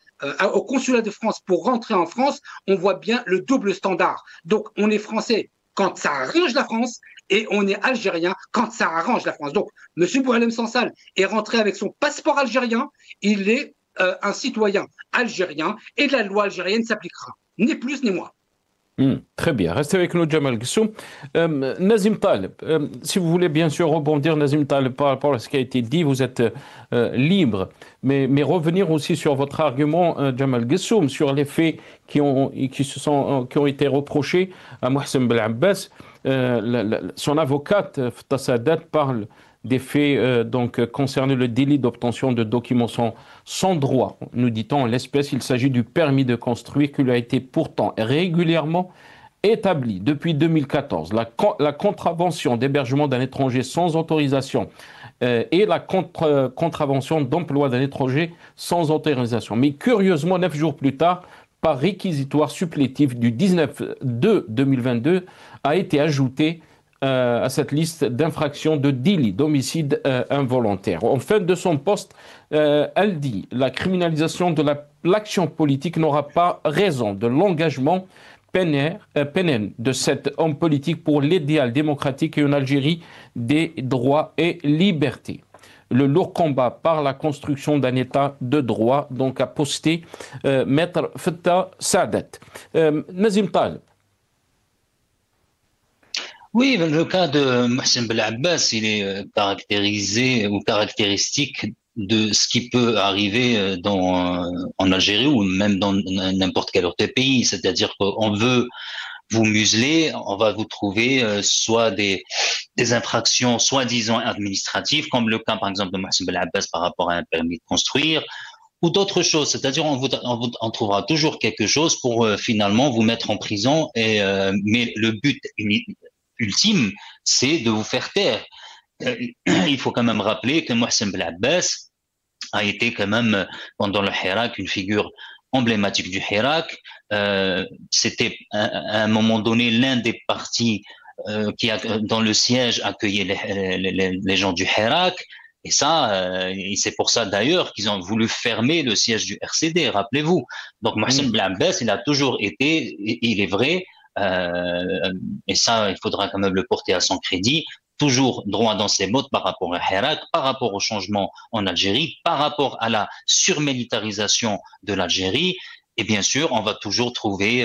au consulat de France pour rentrer en France, on voit bien le double standard. Donc, on est français quand ça arrange la France et on est algérien quand ça arrange la France. Donc, M. Boualem Sansal est rentré avec son passeport algérien, il est un citoyen algérien et la loi algérienne s'appliquera, ni plus ni moins. Très bien. Restez avec nous, Jamal Guessoum. Nazim Taleb, si vous voulez bien sûr rebondir, Nazim Taleb, par rapport à ce qui a été dit, vous êtes libre. Mais revenir aussi sur votre argument, Jamal Guessoum, sur les faits qui ont été reprochés à Mohsen Belabbès. Son avocate, Fta Sadat, parle des faits concernant le délit d'obtention de documents sans droit. Nous dit-on en l'espèce, il s'agit du permis de construire qui lui a été pourtant régulièrement établi depuis 2014. La contravention d'hébergement d'un étranger sans autorisation et la contravention d'emploi d'un étranger sans autorisation. Mais curieusement, 9 jours plus tard, par réquisitoire supplétif du 19/2/2022, a été ajouté à cette liste d'infractions de délit d'homicide involontaire. En fin de son poste, elle dit la criminalisation de l'action politique n'aura pas raison de l'engagement pérenne de cet homme politique pour l'idéal démocratique et une Algérie des droits et libertés. Le lourd combat par la construction d'un État de droit, donc a posté Maître Fattah Saadet. Nazim Taleb. Oui, le cas de Mohsen Belabès, il est caractérisé ou caractéristique de ce qui peut arriver en Algérie ou même dans n'importe quel autre pays. C'est-à-dire qu'on veut vous museler, on va vous trouver soit des infractions soi-disant administratives, comme le cas par exemple de Mohsen Belabès par rapport à un permis de construire, ou d'autres choses. C'est-à-dire on trouvera toujours quelque chose pour finalement vous mettre en prison. Mais le but ultime, c'est de vous faire taire. Il faut quand même rappeler que Mohsen Belabès a été quand même, pendant le Hirak, une figure emblématique du Hirak. C'était à un moment donné l'un des partis qui a, dans le siège, accueillait les gens du Hirak. Et ça, c'est pour ça d'ailleurs qu'ils ont voulu fermer le siège du RCD, rappelez-vous. Donc Mohsen Belabès, il a toujours été, il est vrai, et ça, il faudra quand même le porter à son crédit, toujours droit dans ses bottes par rapport à Hirak, par rapport au changement en Algérie, par rapport à la surmilitarisation de l'Algérie. Et bien sûr, on va toujours trouver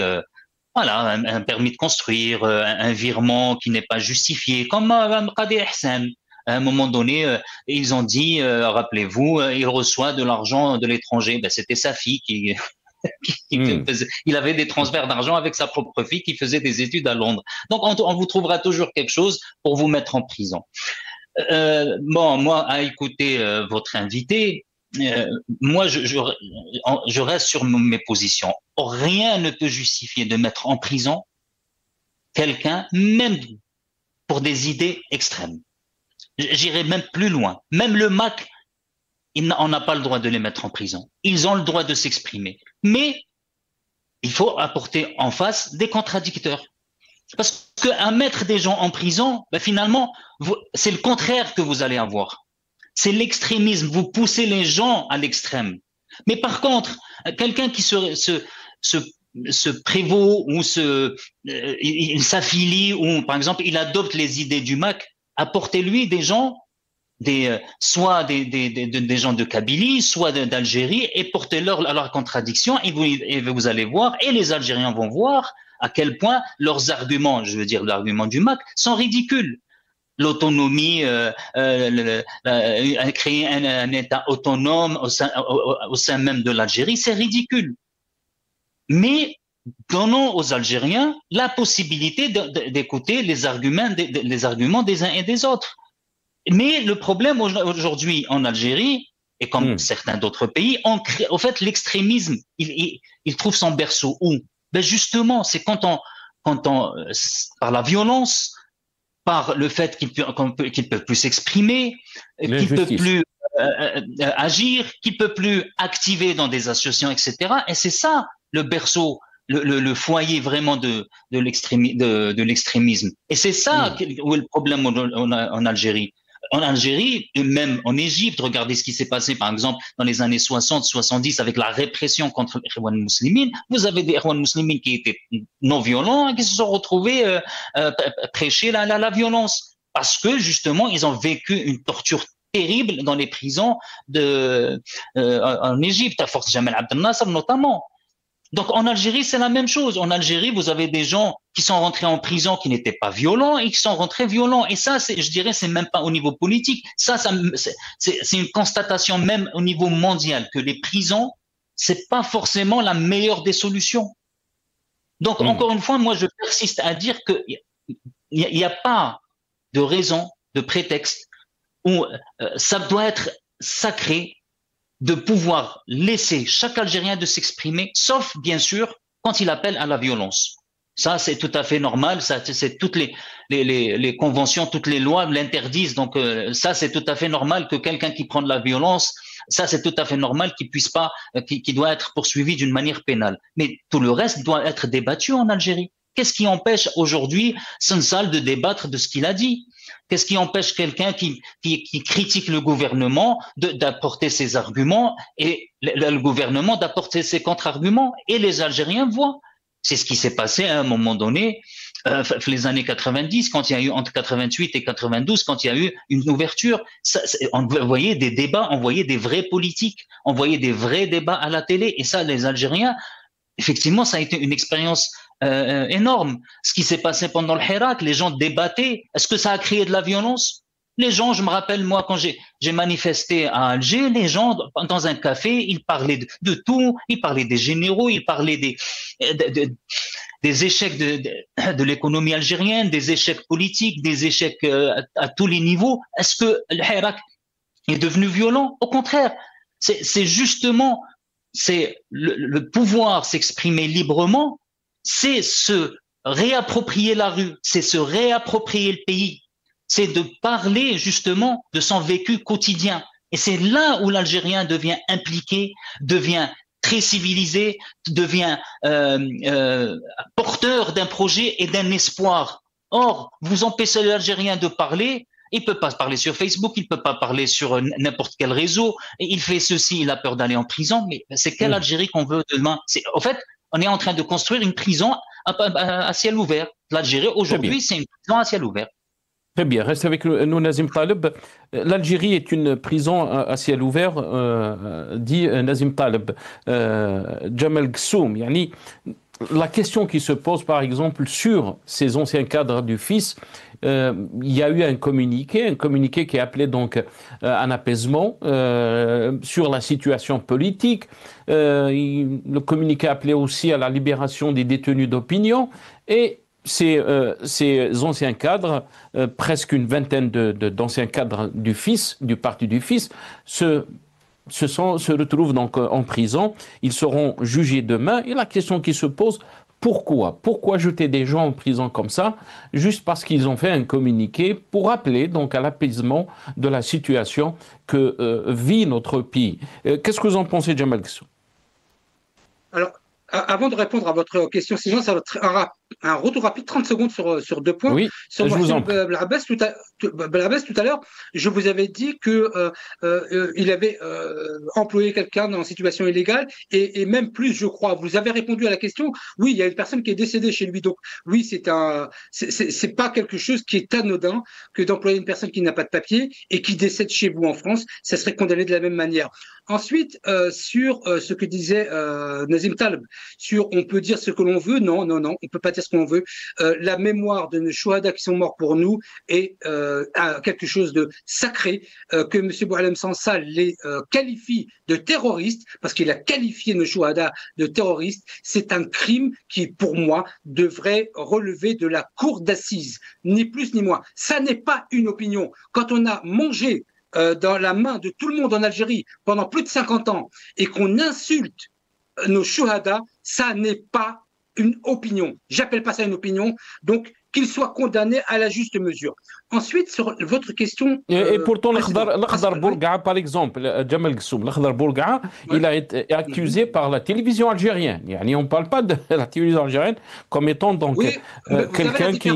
un permis de construire, un virement qui n'est pas justifié, comme Mqadi Hsen. À un moment donné, ils ont dit, rappelez-vous, il reçoit de l'argent de l'étranger. Ben, c'était sa fille qui il avait des transferts d'argent avec sa propre fille qui faisait des études à Londres. Donc, on vous trouvera toujours quelque chose pour vous mettre en prison. Moi, à écouter votre invité, moi, je reste sur mes positions. Rien ne peut justifier de mettre en prison quelqu'un, même pour des idées extrêmes. J'irai même plus loin. Même le MAC, on n'a pas le droit de les mettre en prison. Ils ont le droit de s'exprimer. Mais il faut apporter en face des contradicteurs. Parce qu'à mettre des gens en prison, ben finalement, c'est le contraire que vous allez avoir. C'est l'extrémisme. Vous poussez les gens à l'extrême. Mais par contre, quelqu'un qui se prévaut ou il s'affilie ou, par exemple, il adopte les idées du MAC, apportez-lui des gens soit des gens de Kabylie, soit d'Algérie, et portez-leur leur contradiction, et vous allez voir, et les Algériens vont voir à quel point leurs arguments, je veux dire l'argument du MAC, sont ridicules. L'autonomie, créer un État autonome au sein même de l'Algérie, c'est ridicule. Mais donnons aux Algériens la possibilité d'écouter les arguments des uns et des autres. Mais le problème aujourd'hui en Algérie, et comme certains d'autres pays, au fait, l'extrémisme, il trouve son berceau où? Ben justement, c'est quand par la violence, par le fait qu'il peut plus s'exprimer, qu'il peut plus agir, qu'il peut plus activer dans des associations, etc. Et c'est ça le berceau, le foyer vraiment de l'extrémisme. Et c'est ça où est le problème en Algérie. En Algérie, et même en Égypte, regardez ce qui s'est passé, par exemple, dans les années 60-70 avec la répression contre les Ikhwan Muslimines. Vous avez des Ikhwan Muslimines qui étaient non violents et qui se sont retrouvés prêcher la violence. Parce que, justement, ils ont vécu une torture terrible dans les prisons en Égypte, à Fort Jamal Abdel Nasser notamment. Donc en Algérie, c'est la même chose. En Algérie, vous avez des gens qui sont rentrés en prison qui n'étaient pas violents et qui sont rentrés violents. Et ça, je dirais, c'est même pas au niveau politique. C'est une constatation même au niveau mondial que les prisons, c'est pas forcément la meilleure des solutions. Donc encore une fois, moi, je persiste à dire que il n'y a pas de raison, de prétexte où ça doit être sacré de pouvoir laisser chaque Algérien de s'exprimer, sauf bien sûr quand il appelle à la violence. Ça, c'est tout à fait normal. Ça, c'est toutes les conventions, toutes les lois l'interdisent. Donc, ça, c'est tout à fait normal que quelqu'un qui prend de la violence, ça, c'est tout à fait normal qu'il puisse pas, qui doit être poursuivi d'une manière pénale. Mais tout le reste doit être débattu en Algérie. Qu'est-ce qui empêche aujourd'hui Sensal de débattre de ce qu'il a dit? Qu'est-ce qui empêche quelqu'un qui critique le gouvernement d'apporter ses arguments et le gouvernement d'apporter ses contre-arguments? Et les Algériens voient. C'est ce qui s'est passé à un moment donné, les années 90, quand il y a eu entre 88 et 92, quand il y a eu une ouverture. On voyait des débats, on voyait des vrais politiques, on voyait des vrais débats à la télé. Et ça, les Algériens, effectivement, ça a été une expérience énorme. Ce qui s'est passé pendant le Hirak, les gens débattaient. Est-ce que ça a créé de la violence? Les gens, je me rappelle, moi, quand j'ai manifesté à Alger, les gens, dans un café, ils parlaient de tout. Ils parlaient des généraux, ils parlaient des échecs de l'économie algérienne, des échecs politiques, des échecs à tous les niveaux. Est-ce que le Hirak est devenu violent? Au contraire, c'est justement, c'est le pouvoir s'exprimer librement, c'est se réapproprier la rue, c'est se réapproprier le pays, c'est de parler justement de son vécu quotidien. Et c'est là où l'Algérien devient impliqué, devient très civilisé, devient porteur d'un projet et d'un espoir. Or, vous empêchez l'Algérien de parler, il peut pas parler sur Facebook, il peut pas parler sur n'importe quel réseau, et il fait ceci, il a peur d'aller en prison, mais c'est quelle Algérie qu'on veut demain? En fait, on est en train de construire une prison à ciel ouvert. L'Algérie, aujourd'hui, c'est une prison à ciel ouvert. Très bien, reste avec nous Nazim Taleb. L'Algérie est une prison à ciel ouvert, dit Nazim Taleb. Jamal Ghassoum, yani, la question qui se pose par exemple sur ces anciens cadres du FIS, il y a eu un communiqué qui appelait donc un apaisement sur la situation politique. Le communiqué appelait aussi à la libération des détenus d'opinion et ces anciens cadres, presque une vingtaine d'anciens cadres du FIS, du parti du FIS, se retrouvent donc en prison. Ils seront jugés demain. Et la question qui se pose, pourquoi jeter des gens en prison comme ça, juste parce qu'ils ont fait un communiqué pour appeler donc à l'apaisement de la situation que vit notre pays. Qu'est-ce que vous en pensez, Jamal Ghassoum? Alors, avant de répondre à votre question, sinon ça va être un retour rapide, 30 secondes sur deux points. Oui, sur je vous en prie. Blabès, tout à l'heure, je vous avais dit que il avait employé quelqu'un dans une situation illégale et même plus, je crois. Vous avez répondu à la question. Oui, il y a une personne qui est décédée chez lui. Donc oui, c'est pas quelque chose qui est anodin que d'employer une personne qui n'a pas de papier et qui décède chez vous en France. Ça serait condamné de la même manière. Ensuite, sur ce que disait Nazim Taleb, sur on peut dire ce que l'on veut, non, on peut pas dire ce qu'on veut. La mémoire de nos chouhadas qui sont morts pour nous est quelque chose de sacré, que M. Boualem Sansal les qualifie de terroristes, parce qu'il a qualifié nos chouhadas de terroristes. C'est un crime qui, pour moi, devrait relever de la cour d'assises, ni plus ni moins. Ça n'est pas une opinion. Quand on a mangé dans la main de tout le monde en Algérie pendant plus de 50 ans et qu'on insulte nos chouhadas, ça n'est pas une opinion. J'appelle pas ça une opinion. Donc, qu'il soit condamné à la juste mesure. Ensuite, sur votre question... Et pourtant, l'Akhdar Bourga'a, par exemple, Jamal Ghassoum, l'Akhdar Bourga'a, il a été accusé par la télévision algérienne. Yani, on ne parle pas de la télévision algérienne comme étant donc quelqu'un qui...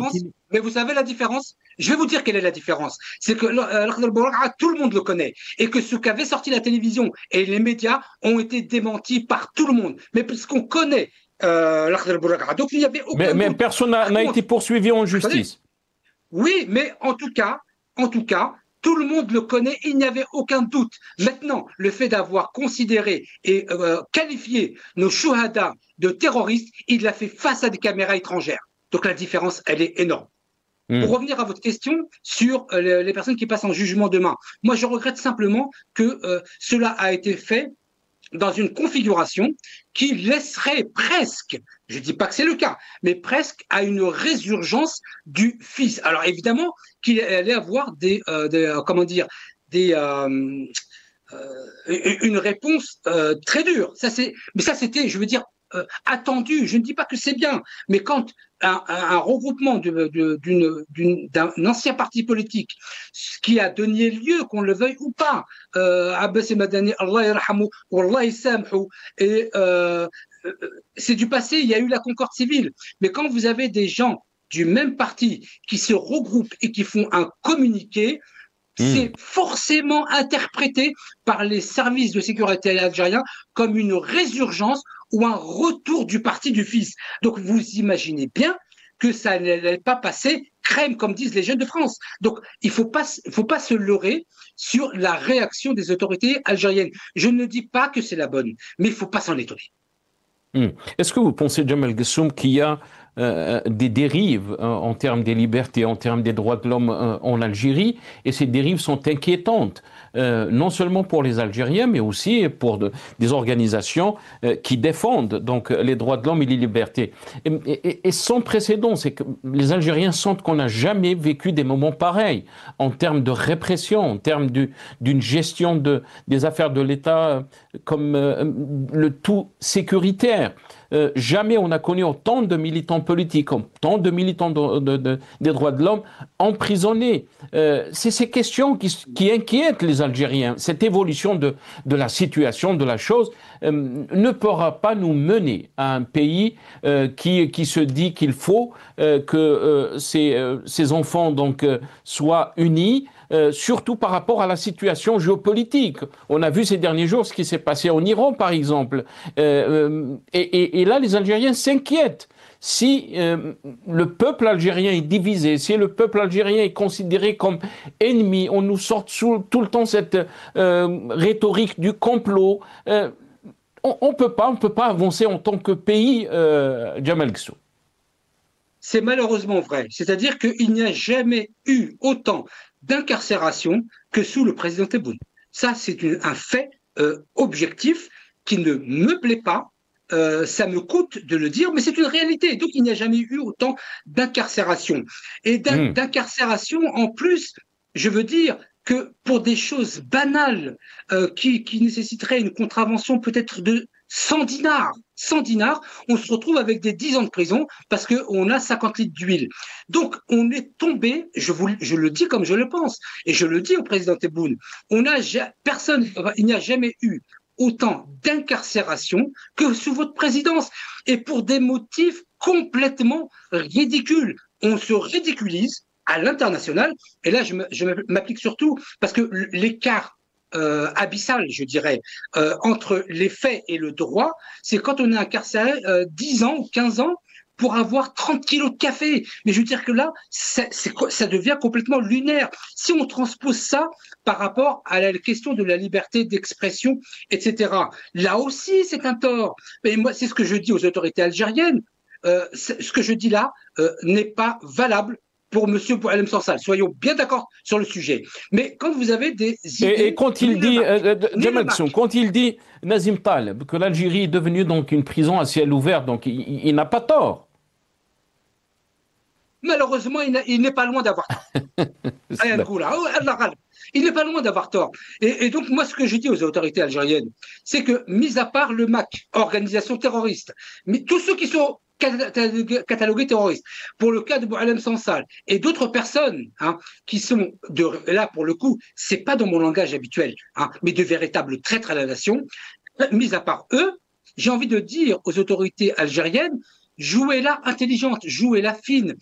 Mais vous savez la différence? Je vais vous dire quelle est la différence. C'est que l'Akhdar Bourga'a, tout le monde le connaît. Et que ce qu'avait sorti la télévision et les médias ont été démentis par tout le monde. Mais puisqu'on connaît l'Akhdar Bourga'a, donc il n'y avait aucun... Mais personne n'a été poursuivi en justice. Oui, mais en tout cas, tout le monde le connaît, il n'y avait aucun doute. Maintenant, le fait d'avoir considéré et qualifié nos chouhadas de terroristes, il l'a fait face à des caméras étrangères. Donc la différence, elle est énorme. Pour revenir à votre question sur les personnes qui passent en jugement demain, moi je regrette simplement que cela a été fait dans une configuration qui laisserait presque je ne dis pas que c'est le cas, mais presque à une résurgence du fils. Alors évidemment qu'il allait avoir comment dire, une réponse très dure. Mais ça, c'était, je veux dire, attendu. Je ne dis pas que c'est bien, mais quand un regroupement d'un ancien parti politique qui a donné lieu, qu'on le veuille ou pas, Abbas et Madani, Allah yarhamou, Wallah ysamhou, et c'est du passé, il y a eu la concorde civile. Mais quand vous avez des gens du même parti qui se regroupent et qui font un communiqué, c'est forcément interprété par les services de sécurité algériens comme une résurgence ou un retour du parti du fils. Donc vous imaginez bien que ça n'allait pas passer crème, comme disent les jeunes de France. Donc il faut pas se leurrer sur la réaction des autorités algériennes. Je ne dis pas que c'est la bonne, mais il ne faut pas s'en étonner. Est-ce que vous pensez, Jamal Gessoum, qu'il y a des dérives en termes des libertés, en termes des droits de l'homme en Algérie, et ces dérives sont inquiétantes, non seulement pour les Algériens, mais aussi pour des organisations qui défendent donc les droits de l'homme et les libertés. Et sans précédent, c'est que les Algériens sentent qu'on n'a jamais vécu des moments pareils en termes de répression, en termes d'une gestion des affaires de l'État comme le tout sécuritaire. Jamais on a connu autant de militants politiques, autant de militants des droits de l'homme emprisonnés. C'est ces questions qui inquiètent les Algériens. Cette évolution de la situation, de la chose, ne pourra pas nous mener à un pays qui se dit qu'il faut que ces enfants donc, soient unis. Surtout par rapport à la situation géopolitique. On a vu ces derniers jours ce qui s'est passé en Iran, par exemple. Et là, les Algériens s'inquiètent. Si le peuple algérien est divisé, si le peuple algérien est considéré comme ennemi, on nous sort tout le temps cette rhétorique du complot. On peut pas avancer en tant que pays, Jamal Gessoum. C'est malheureusement vrai. C'est-à-dire qu'il n'y a jamais eu autant d'incarcération que sous le président Tebboune. Ça, c'est un fait objectif qui ne me plaît pas. Ça me coûte de le dire, mais c'est une réalité. Donc, il n'y a jamais eu autant d'incarcération. Et d'incarcération, en plus, je veux dire que pour des choses banales qui nécessiteraient une contravention peut-être de 100 dinars, on se retrouve avec des 10 ans de prison parce qu'on a 50 litres d'huile. Donc, on est tombé, je le dis comme je le pense, et je le dis au président Tebboune, il n'y a jamais eu autant d'incarcération que sous votre présidence, et pour des motifs complètement ridicules. On se ridiculise à l'international, et là, je m'applique surtout parce que l'écart abyssal, je dirais, entre les faits et le droit, c'est quand on est incarcéré 10 ans ou 15 ans pour avoir 30 kilos de café. Mais je veux dire que là, ça devient complètement lunaire. Si on transpose ça par rapport à la question de la liberté d'expression, etc., là aussi, c'est un tort. Mais moi, c'est ce que je dis aux autorités algériennes. Ce que je dis là n'est pas valable pour M. Boualem Sansal. Soyons bien d'accord sur le sujet. Mais quand vous avez des idées... Et quand il dit, quand il dit, Nazim Taleb, que l'Algérie est devenue donc une prison à ciel ouvert, donc il n'a pas tort. Malheureusement, il n'est pas loin d'avoir tort. Il n'est pas loin d'avoir tort. Et donc, moi, ce que je dis aux autorités algériennes, c'est que, mis à part le MAC, organisation terroriste, mais tous ceux qui sont catalogués terroristes, pour le cas de Boualem Sansal et d'autres personnes qui sont, là, pour le coup, c'est pas dans mon langage habituel, mais de véritables traîtres à la nation, mis à part eux, j'ai envie de dire aux autorités algériennes, jouez-la intelligente, jouez-la fine,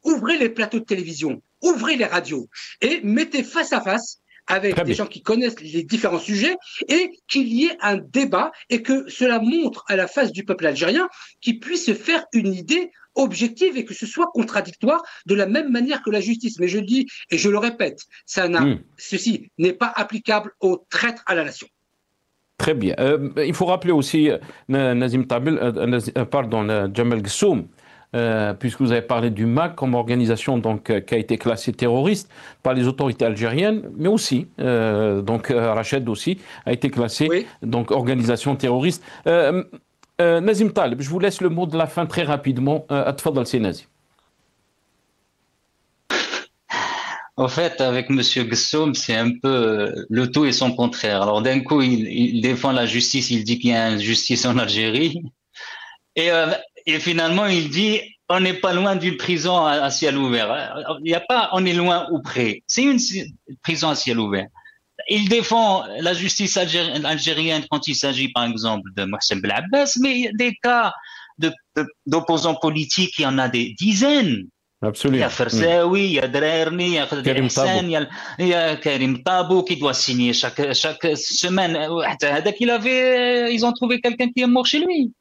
ouvrez les plateaux de télévision, ouvrez les radios et mettez face à face avec des gens qui connaissent les différents sujets et qu'il y ait un débat et que cela montre à la face du peuple algérien qu'il puisse se faire une idée objective et que ce soit contradictoire de la même manière que la justice. Mais je dis, et je le répète, ceci n'est pas applicable aux traîtres à la nation. Très bien. Il faut rappeler aussi, Nazim Jamal Gessoum, puisque vous avez parlé du MAC comme organisation donc, qui a été classée terroriste par les autorités algériennes, mais aussi, Rached aussi, a été classée donc, organisation terroriste. Nazim Taleb, je vous laisse le mot de la fin très rapidement. Atfadal, c'est Nazim. En fait, avec M. Gsoum, c'est un peu le tout et son contraire. Alors d'un coup, il défend la justice, il dit qu'il y a injustice en Algérie. Et finalement, il dit on n'est pas loin d'une prison à ciel ouvert. Il y a pas on est loin ou près. C'est une prison à ciel ouvert. Il défend la justice algérienne quand il s'agit, par exemple, de Mohsen Belabès, mais des cas d'opposants politiques, il y en a des dizaines. Absolument. Il y a Fersaoui, il y a Draerni, il y a Khadir Hassan, il y a Karim Tabou qui doit signer chaque semaine. Ils ont trouvé quelqu'un qui est mort chez lui.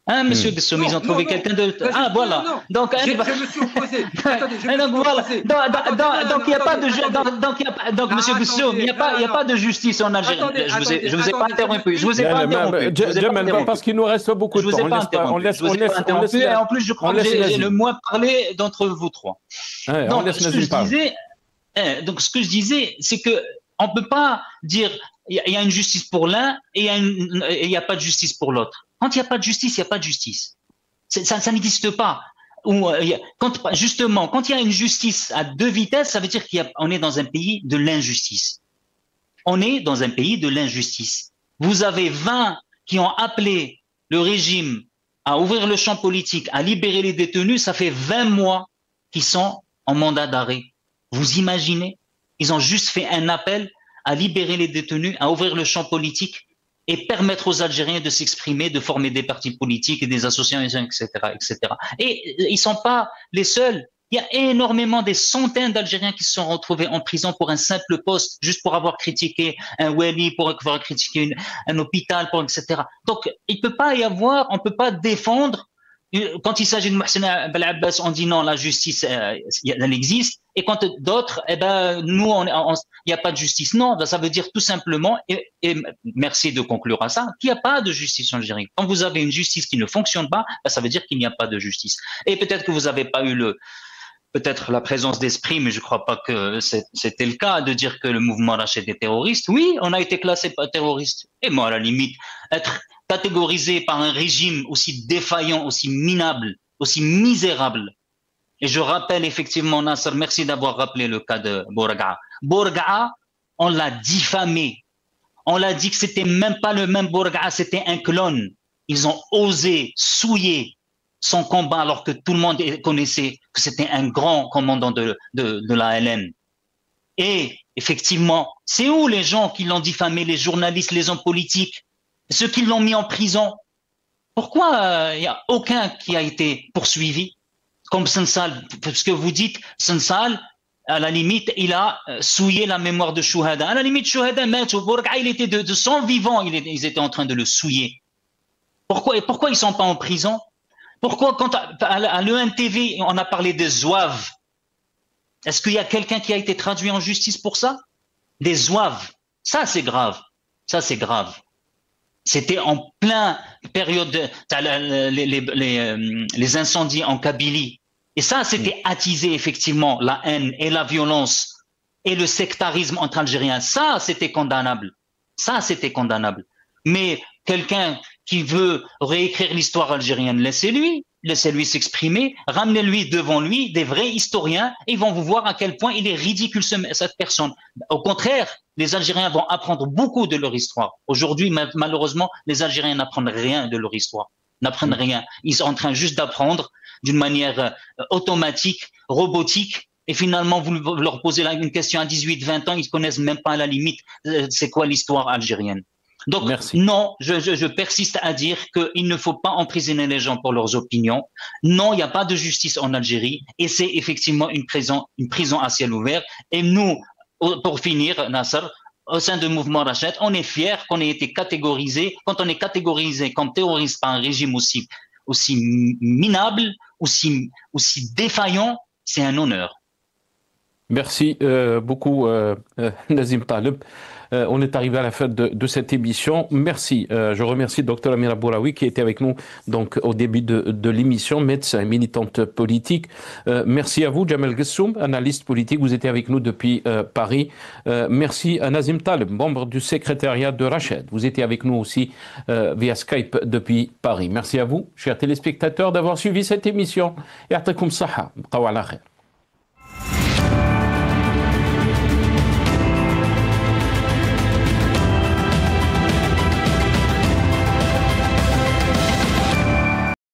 Hein, monsieur Gsoum, ils ont trouvé quelqu'un de... Ah, voilà. Non. Donc, je me suis opposé. Attendez, je me suis opposé. Donc, il n'y a pas de... Donc, monsieur Gsoum, il n'y a pas de justice en Algérie. Je vous ai pas interrompu. Je vous ai pas interrompu. Parce qu'il nous reste beaucoup de temps. Je vous ai pas interrompu. Et en plus, je crois que j'ai le moins parlé d'entre vous trois. Donc, ce que je disais, c'est que on peut pas dire il y a une justice pour l'un et il n'y a pas de justice pour l'autre. Quand il n'y a pas de justice, il n'y a pas de justice. Ça n'existe pas. Justement, quand il y a une justice à deux vitesses, ça veut dire qu'on est dans un pays de l'injustice. On est dans un pays de l'injustice. Vous avez 20 qui ont appelé le régime à ouvrir le champ politique, à libérer les détenus. Ça fait 20 mois qu'ils sont en mandat d'arrêt. Vous imaginez? Ils ont juste fait un appel à libérer les détenus, à ouvrir le champ politique et permettre aux Algériens de s'exprimer, de former des partis politiques et des associations, etc., etc. Et ils sont pas les seuls. Il y a énormément, des centaines d'Algériens qui se sont retrouvés en prison pour un simple poste, juste pour avoir critiqué un wali, pour avoir critiqué un hôpital, etc. Donc, il peut pas y avoir, on peut pas défendre. Quand il s'agit de Mohsen Belabès, on dit non, la justice, elle existe. Et quand d'autres, nous, il n'y a pas de justice. Non, ça veut dire tout simplement, et merci de conclure à ça, qu'il n'y a pas de justice en Algérie. Quand vous avez une justice qui ne fonctionne pas, ça veut dire qu'il n'y a pas de justice. Et peut-être que vous n'avez pas eu peut-être la présence d'esprit, mais je ne crois pas que c'était le cas, de dire que le mouvement Rached est terroriste. Oui, on a été classé par terroriste. Et moi, à la limite, être catégorisé par un régime aussi défaillant, aussi minable, aussi misérable. Et je rappelle effectivement, Nasser, merci d'avoir rappelé le cas de Bourga'a. Bourga'a, on l'a diffamé. On l'a dit que c'était même pas le même Bourga'a, c'était un clone. Ils ont osé souiller son combat alors que tout le monde connaissait que c'était un grand commandant de l'ALN. Et effectivement, c'est où les gens qui l'ont diffamé, les journalistes, les hommes politiques, ceux qui l'ont mis en prison? Pourquoi il n'y a aucun qui a été poursuivi comme Sensal? Parce que vous dites, Sensal, à la limite, il a souillé la mémoire de Chouhada. À la limite, Chouhada, il était de son vivant, ils étaient en train de le souiller. Pourquoi ils ne sont pas en prison? Pourquoi, quand à l'ENTV, on a parlé des zouaves? Est-ce qu'il y a quelqu'un qui a été traduit en justice pour ça? Des zouaves. Ça, c'est grave. Ça, c'est grave. C'était en plein période les incendies en Kabylie. Et ça, c'était attiser effectivement la haine et la violence et le sectarisme entre Algériens. Ça, c'était condamnable. Ça, c'était condamnable. Mais quelqu'un qui veut réécrire l'histoire algérienne, laissez-lui s'exprimer, ramenez-lui devant lui des vrais historiens, et ils vont vous voir à quel point il est ridicule cette personne. Au contraire, les Algériens vont apprendre beaucoup de leur histoire. Aujourd'hui, malheureusement, les Algériens n'apprennent rien de leur histoire, n'apprennent rien. Ils sont en train juste d'apprendre d'une manière automatique, robotique, et finalement, vous leur posez une question à 18-20 ans, ils ne connaissent même pas à la limite c'est quoi l'histoire algérienne. Donc, non, je persiste à dire qu'il ne faut pas emprisonner les gens pour leurs opinions. Non, il n'y a pas de justice en Algérie et c'est effectivement une prison à ciel ouvert. Et nous, pour finir, Nasser, au sein du mouvement Rached, on est fiers qu'on ait été catégorisé. Quand on est catégorisé comme terroriste par un régime aussi minable, aussi défaillant, c'est un honneur. Merci beaucoup, Nazim Taleb. On est arrivé à la fin de cette émission. Merci. Je remercie Dr Amira Bouraoui qui était avec nous donc au début de l'émission, médecin et militante politique. Merci à vous, Jamel Gessoum, analyste politique. Vous étiez avec nous depuis Paris. Merci à Nazim Taleb, membre du secrétariat de Rached. Vous étiez avec nous aussi via Skype depuis Paris. Merci à vous, chers téléspectateurs, d'avoir suivi cette émission. Et à saha.